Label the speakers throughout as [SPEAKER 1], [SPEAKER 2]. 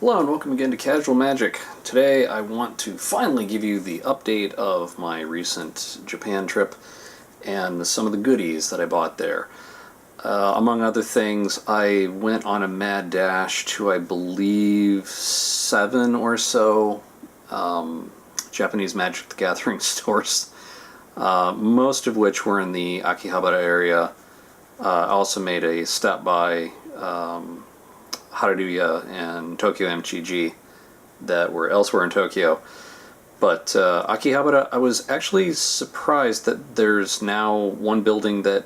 [SPEAKER 1] Hello and welcome again to Casual Magic. Today I want to finally give you the update of my recent Japan trip and some of the goodies that I bought there. Among other things, I went on a mad dash to, I believe, 7 or so Japanese Magic the Gathering stores, most of which were in the Akihabara area. I also made a stop by Haruya and Tokyo MTG that were elsewhere in Tokyo. But Akihabara, I was actually surprised that there's now one building that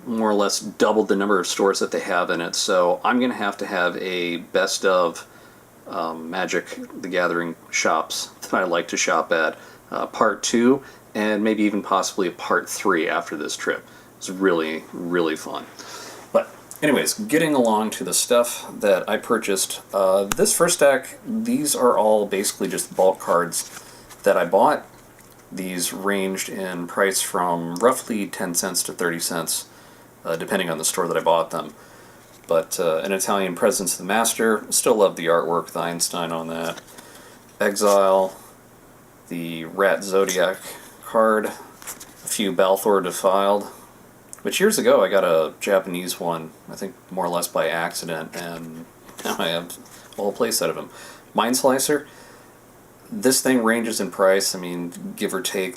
[SPEAKER 1] more or less doubled the number of stores that they have in it. So I'm going to have a best of Magic the Gathering shops that I like to shop at. Part 2 and maybe even possibly a Part 3 after this trip. It's really, really fun. But anyways, getting along to the stuff that I purchased. This first deck, these are all basically just bulk cards that I bought. These ranged in price from roughly 10 cents to 30 cents, depending on the store that I bought them. But an Italian Presence of the Master, still love the artwork, the Einstein on that. Exile, the Rat Zodiac card, a few Balthor Defiled, which years ago I got a Japanese one, I think more or less by accident, and now I have a whole playset of them. Mind Slicer, this thing ranges in price, I mean, give or take,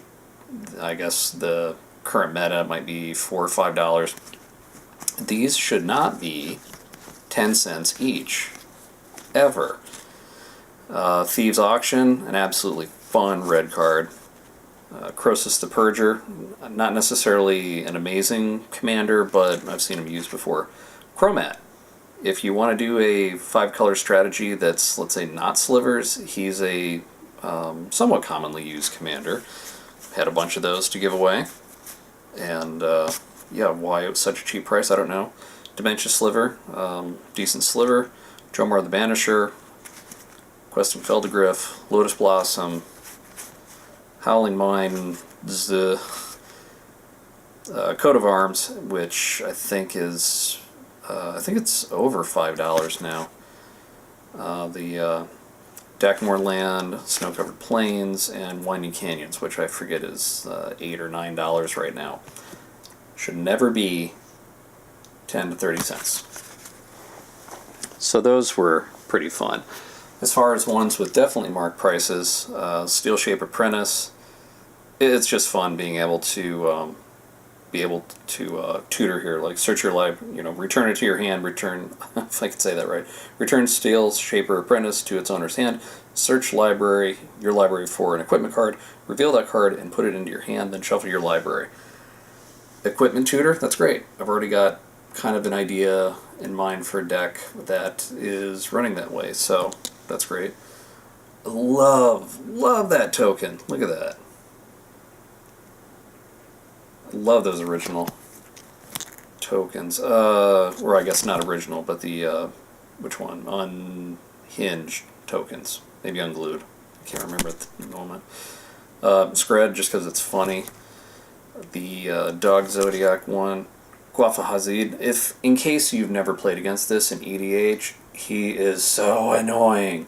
[SPEAKER 1] I guess the current meta might be $4 or $5. These should not be 10 cents each, ever. Thieves Auction, an absolutely fun red card. Croesus the Purger, not necessarily an amazing commander, but I've seen him used before. Chromat, if you want to do a 5-color strategy that's, let's say, not slivers, he's a somewhat commonly used commander. Had a bunch of those to give away. And, yeah, why it was such a cheap price, I don't know. Dementia Sliver, decent sliver. Jomar the Banisher, Questing Feldegriff, Lotus Blossom, Howling Mine, the Coat of Arms, which I think is, I think it's over $5 now. The Dackmore Land, Snow-Covered Plains, and Winding Canyons, which I forget is $8 or $9 right now. Should never be 10 to 30 cents. So those were pretty fun. As far as ones with definitely marked prices, Steel Shape Apprentice, it's just fun being able to tutor here, like search your library, return it to your hand, return, if I could say that right, return Steel Shaper Apprentice to its owner's hand, search your library for an equipment card, reveal that card and put it into your hand, then shuffle your library. Equipment tutor, that's great. I've already got kind of an idea in mind for a deck that is running that way, so that's great. Love that token. Look at that. Love those original tokens. Or I guess not original, but the, which one? Unhinged tokens. Maybe unglued. I can't remember at the moment. Scred, just because it's funny. The Dog Zodiac one. Guafa Hazid. If, in case you've never played against this in EDH, he is so annoying.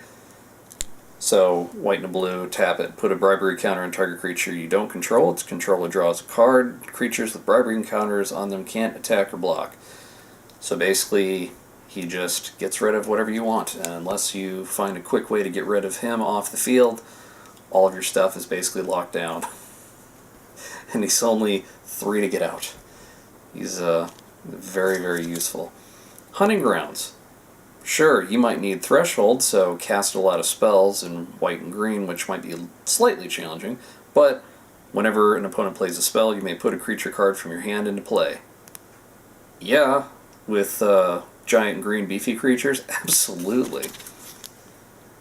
[SPEAKER 1] So, white and a blue, tap it. Put a bribery counter on target creature you don't control. Its controller draws a card. Creatures with bribery counters on them can't attack or block. So basically, he just gets rid of whatever you want. And unless you find a quick way to get rid of him off the field, all of your stuff is basically locked down. And he's only 3 to get out. He's very, very useful. Hunting Grounds. Sure, you might need Threshold, so cast a lot of spells in white and green, which might be slightly challenging, but whenever an opponent plays a spell, you may put a creature card from your hand into play. Yeah, with giant green beefy creatures, absolutely.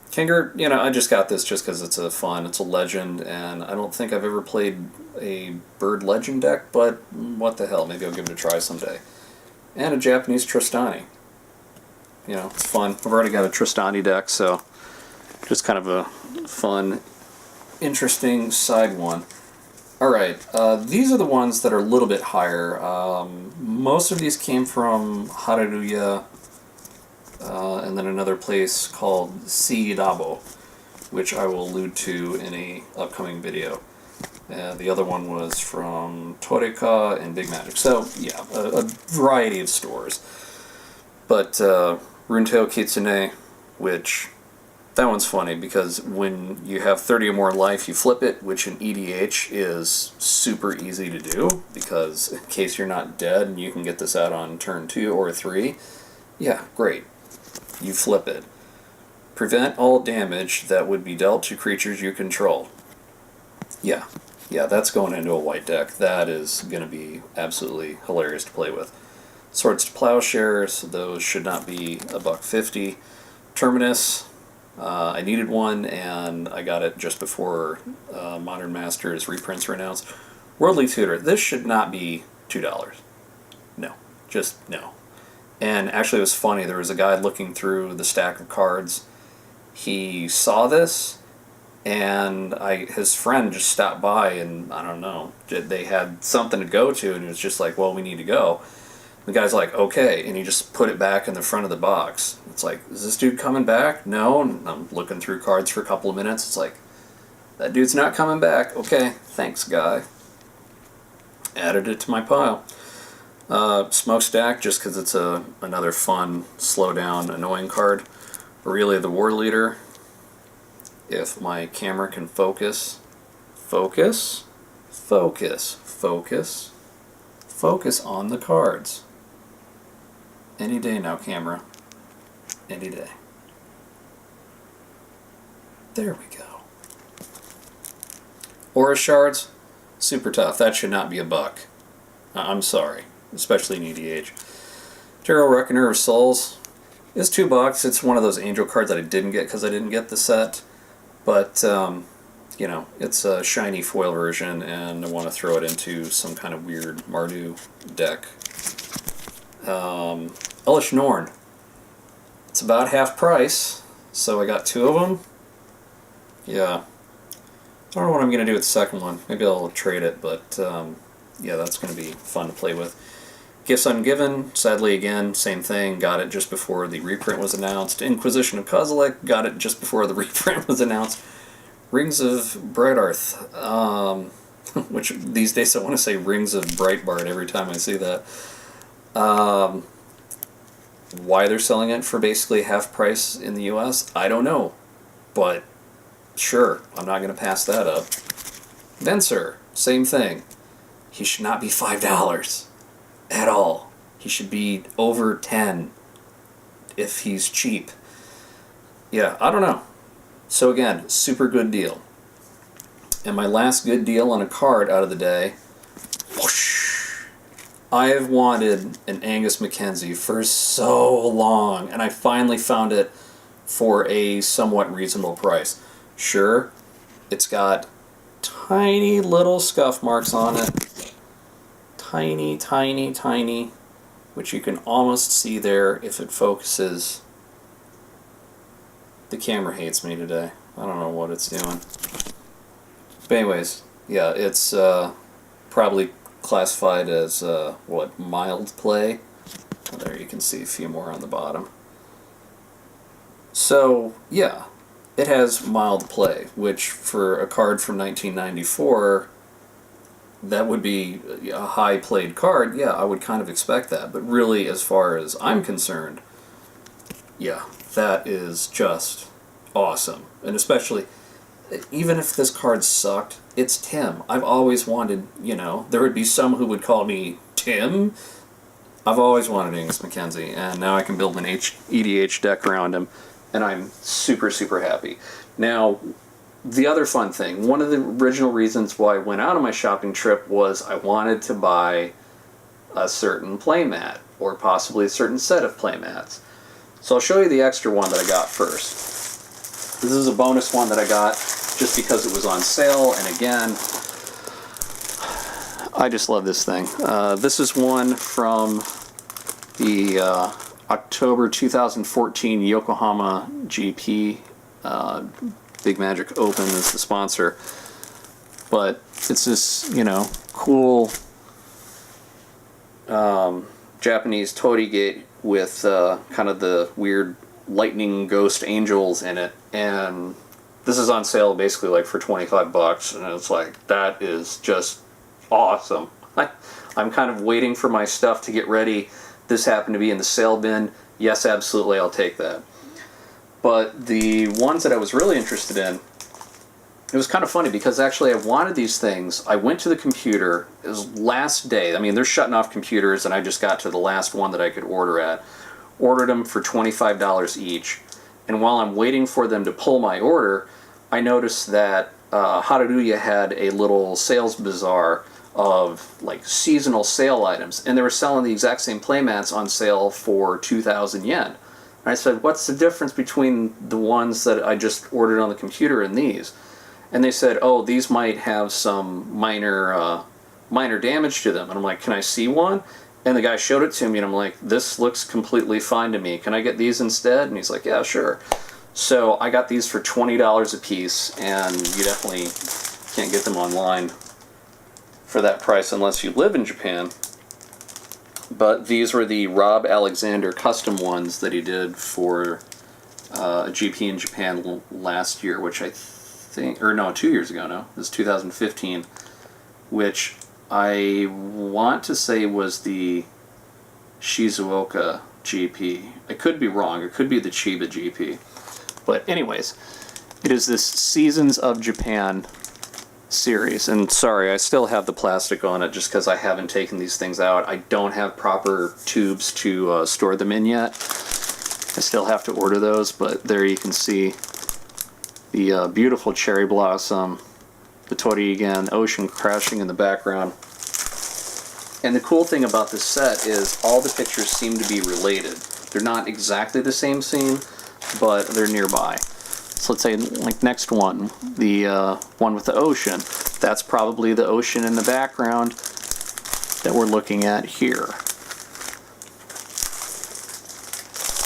[SPEAKER 1] Kinger, I just got this just because it's it's a legend, and I don't think I've ever played a bird legend deck, but what the hell, maybe I'll give it a try someday. And a Japanese Tristani. It's fun. I've already got a Tristani deck, so just kind of a fun, interesting side one. Alright, these are the ones that are a little bit higher. Most of these came from Haruya and then another place called Siidabo, which I will allude to in a upcoming video. The other one was from Toreka and Big Magic. So, yeah, a variety of stores. But Runteo Kitsune, which, that one's funny because when you have 30 or more life, you flip it, which in EDH is super easy to do, because in case you're not dead and you can get this out on turn 2 or 3, yeah, great. You flip it. Prevent all damage that would be dealt to creatures you control. Yeah, that's going into a white deck. That is going to be absolutely hilarious to play with. Swords to Plowshares, those should not be $1.50. Terminus, I needed one, and I got it just before Modern Masters reprints were announced. Worldly Tutor, this should not be $2. No, just no. And actually it was funny, there was a guy looking through the stack of cards. He saw this, and his friend just stopped by, and I don't know, they had something to go to, and it was just like, well, we need to go. The guy's like, okay, and he just put it back in the front of the box. It's like, is this dude coming back? No, and I'm looking through cards for a couple of minutes. It's like, that dude's not coming back. Okay, thanks, guy. Added it to my pile. Smokestack, just because it's another fun, slow down, annoying card. Aurelia the War Leader. If my camera can focus. Focus. Focus. Focus. Focus on the cards. Any day now, camera. Any day. There we go. Aura Shards, super tough. That should not be $1. I'm sorry, especially in EDH. Tarot Reckoner of Souls is $2. It's one of those angel cards that I didn't get because I didn't get the set. But, you know, it's a shiny foil version, and I want to throw it into some kind of weird Mardu deck. Elish Norn. It's about half price, so I got 2 of them. Yeah. I don't know what I'm going to do with the second one. Maybe I'll trade it, but yeah, that's going to be fun to play with. Gifts Ungiven, sadly again, same thing. Got it just before the reprint was announced. Inquisition of Kozilek, got it just before the reprint was announced. Rings of Brightarth, which these days I want to say Rings of Breitbart every time I see that. Why they're selling it for basically half price in the US, I don't know. But sure, I'm not going to pass that up. Venser, same thing. He should not be $5 at all. He should be over 10 if he's cheap. Yeah, I don't know. So again, super good deal. And my last good deal on a card out of the day, whoosh, I have wanted an Angus Mackenzie for so long, and I finally found it for a somewhat reasonable price. Sure, it's got tiny little scuff marks on it. Tiny, tiny, tiny, which you can almost see there if it focuses. The camera hates me today. I don't know what it's doing. But anyways, yeah, it's probably classified as, what, mild play? Well, there you can see a few more on the bottom. So, yeah, it has mild play, which for a card from 1994, that would be a high played card. Yeah, I would kind of expect that. But really, as far as I'm concerned, yeah, that is just awesome. And especially, even if this card sucked, it's Tim. I've always wanted, you know, there would be some who would call me Tim. I've always wanted Angus Mackenzie, and now I can build an EDH deck around him, and I'm super, super happy. Now, the other fun thing, one of the original reasons why I went out on my shopping trip was I wanted to buy a certain playmat, or possibly a certain set of playmats. So I'll show you the extra one that I got first. This is a bonus one that I got just because it was on sale, and again, I just love this thing. This is one from the October 2014 Yokohama GP. Big Magic Open is the sponsor. But it's this, you know, cool Japanese torii with kind of the weird lightning ghost angels in it, and this is on sale basically like for $25, and it's like, that is just awesome. I'm kind of waiting for my stuff to get ready. This happened to be in the sale bin. Yes, absolutely, I'll take that. But the ones that I was really interested in, it was kind of funny because actually I wanted these things. I went to the computer. It was last day. I mean, they're shutting off computers, and I just got to the last one that I could order at. Ordered them for $25 each. And while I'm waiting for them to pull my order, I noticed that Hararuya had a little sales bazaar of like seasonal sale items, and they were selling the exact same playmats on sale for 2,000 yen. And I said, what's the difference between the ones that I just ordered on the computer and these? And they said, oh, these might have some minor damage to them. And I'm like, can I see one? And the guy showed it to me, and I'm like, this looks completely fine to me. Can I get these instead? And he's like, yeah, sure. So I got these for $20 a piece, and you definitely can't get them online for that price unless you live in Japan. But these were the Rob Alexander custom ones that he did for a GP in Japan last year, which I think, or no, 2 years ago, no, it was 2015, which I want to say was the Shizuoka GP. I could be wrong. It could be the Chiba GP. But anyways, it is this Seasons of Japan series. And sorry, I still have the plastic on it just because I haven't taken these things out. I don't have proper tubes to store them in yet. I still have to order those, but there you can see the beautiful cherry blossom, the Torigen, ocean crashing in the background. And the cool thing about this set is all the pictures seem to be related. They're not exactly the same scene, but they're nearby. So let's say, like, next one, the one with the ocean. That's probably the ocean in the background that we're looking at here.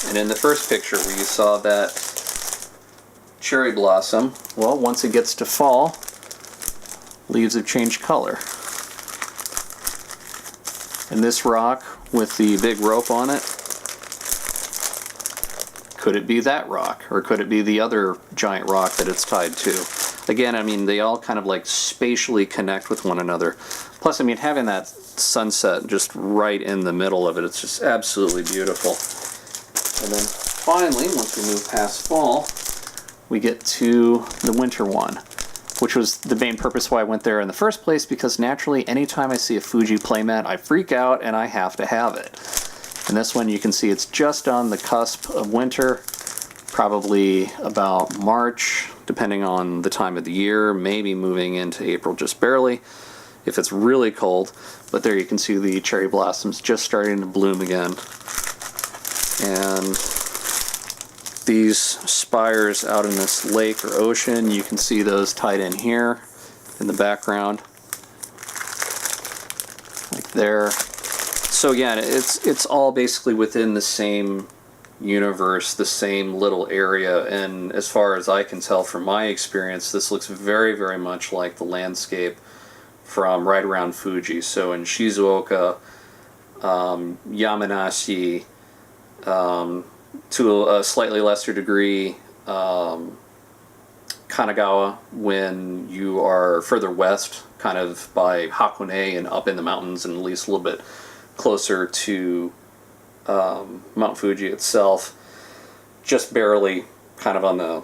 [SPEAKER 1] And in the first picture where you saw that cherry blossom, well, once it gets to fall, leaves have changed color. And this rock with the big rope on it, could it be that rock? Or could it be the other giant rock that it's tied to? Again, I mean, they all kind of like spatially connect with one another. Plus, I mean, having that sunset just right in the middle of it, it's just absolutely beautiful. And then finally, once we move past fall, we get to the winter one, which was the main purpose why I went there in the first place, because naturally, anytime I see a Fuji playmat, I freak out and I have to have it. And this one, you can see it's just on the cusp of winter, probably about March, depending on the time of the year, maybe moving into April just barely, if it's really cold. But there you can see the cherry blossoms just starting to bloom again. And these spires out in this lake or ocean, you can see those tied in here in the background, like there. So again, it's all basically within the same universe, the same little area, and as far as I can tell from my experience, this looks very, very much like the landscape from right around Fuji. So in Shizuoka, Yamanashi, to a slightly lesser degree, Kanagawa, when you are further west, kind of by Hakone and up in the mountains, and at least a little bit closer to Mount Fuji itself, just barely kind of on the,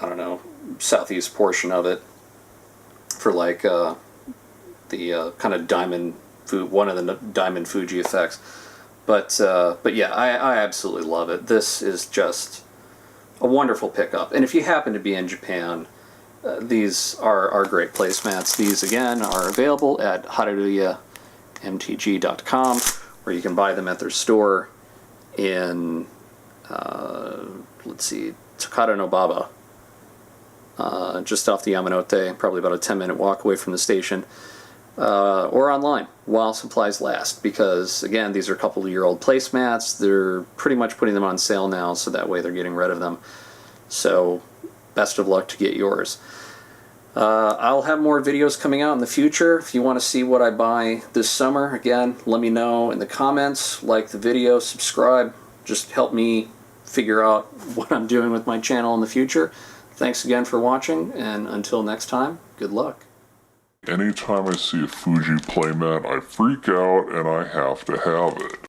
[SPEAKER 1] I don't know, southeast portion of it, for like the kind of diamond, one of the diamond Fuji effects. But yeah, I absolutely love it. This is just a wonderful pickup. And if you happen to be in Japan, these are great placemats. These, again, are available at hararuyamtg.com, where you can buy them at their store in, let's see, Takara no Baba, just off the Yamanote, probably about a 10-minute walk away from the station. Or online while supplies last, because again, these are a couple-year-old placemats. They're pretty much putting them on sale now, so that way they're getting rid of them. So best of luck to get yours. I'll have more videos coming out in the future. If you want to see what I buy this summer, again, let me know in the comments. Like the video, subscribe. Just help me figure out what I'm doing with my channel in the future. Thanks again for watching, and until next time, good luck.
[SPEAKER 2] Anytime I see a Fuji playmat, I freak out and I have to have it.